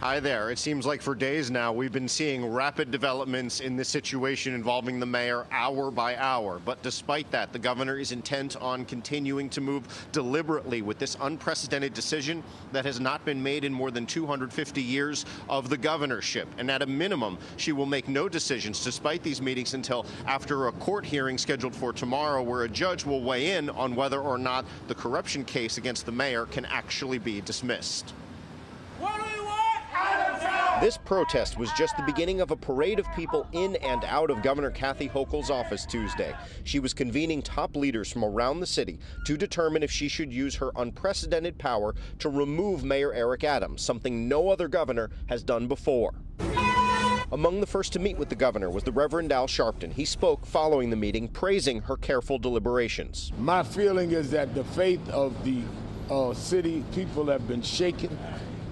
Hi there. It seems like for days now we've been seeing rapid developments in this situation involving the mayor hour by hour. But despite that, the governor is intent on continuing to move deliberately with this unprecedented decision that has not been made in more than 250 years of the governorship. And at a minimum, she will make no decisions despite these meetings until after a court hearing scheduled for tomorrow, where a judge will weigh in on whether or not the corruption case against the mayor can actually be dismissed. This protest was just the beginning of a parade of people in and out of Governor Kathy Hochul's office Tuesday. She was convening top leaders from around the city to determine if she should use her unprecedented power to remove Mayor Eric Adams, something no other governor has done before. Among the first to meet with the governor was the Reverend Al Sharpton. He spoke following the meeting, praising her careful deliberations. My feeling is that the faith of the city people have been shaken,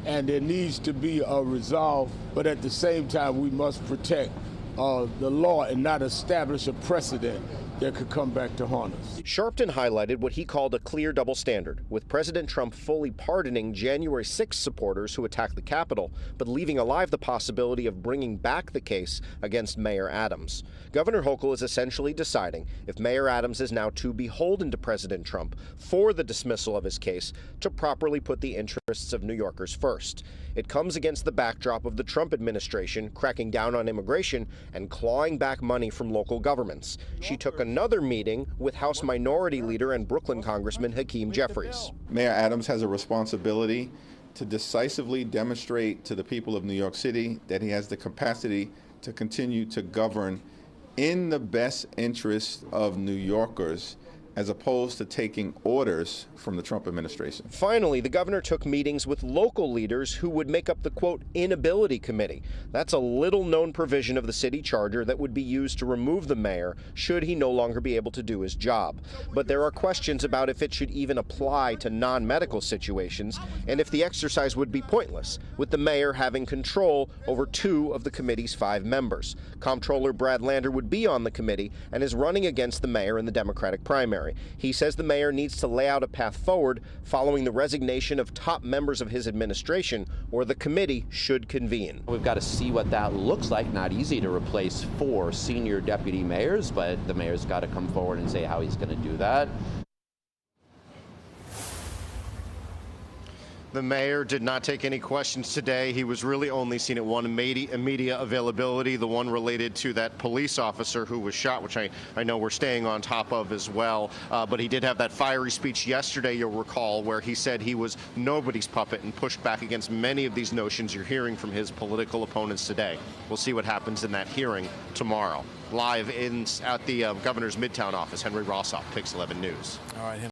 and there needs to be a resolve, but at the same time we must protect the law and not establish a precedent that could come back to haunt us. Sharpton highlighted what he called a clear double standard, with President Trump fully pardoning January 6th supporters who attacked the Capitol, but leaving alive the possibility of bringing back the case against Mayor Adams. Governor Hochul is essentially deciding if Mayor Adams is now too beholden to President Trump for the dismissal of his case to properly put the interests of New Yorkers first. It comes against the backdrop of the Trump administration cracking down on immigration and clawing back money from local governments. She took another meeting with House Minority Leader and Brooklyn Congressman Hakeem Jeffries. Mayor Adams has a responsibility to decisively demonstrate to the people of New York City that he has the capacity to continue to govern in the best interest of New Yorkers, as opposed to taking orders from the Trump administration. Finally, the governor took meetings with local leaders who would make up the, quote, inability committee. That's a little-known provision of the city charter that would be used to remove the mayor should he no longer be able to do his job. But there are questions about if it should even apply to non-medical situations, and if the exercise would be pointless, with the mayor having control over 2 of the committee's 5 members. Comptroller Brad Lander would be on the committee and is running against the mayor in the Democratic primary. He says the mayor needs to lay out a path forward following the resignation of top members of his administration, or the committee should convene. We've got to see what that looks like. Not easy to replace 4 senior deputy mayors, but the mayor's got to come forward and say how he's going to do that. The mayor did not take any questions today. He was really only seen at one media availability, the one related to that police officer who was shot, which I know we're staying on top of as well. But he did have that fiery speech yesterday, you'll recall, where he said he was nobody's puppet and pushed back against many of these notions you're hearing from his political opponents today. We'll see what happens in that hearing tomorrow. Live at the governor's Midtown office, Henry Rossoff, Pix 11 News. All right.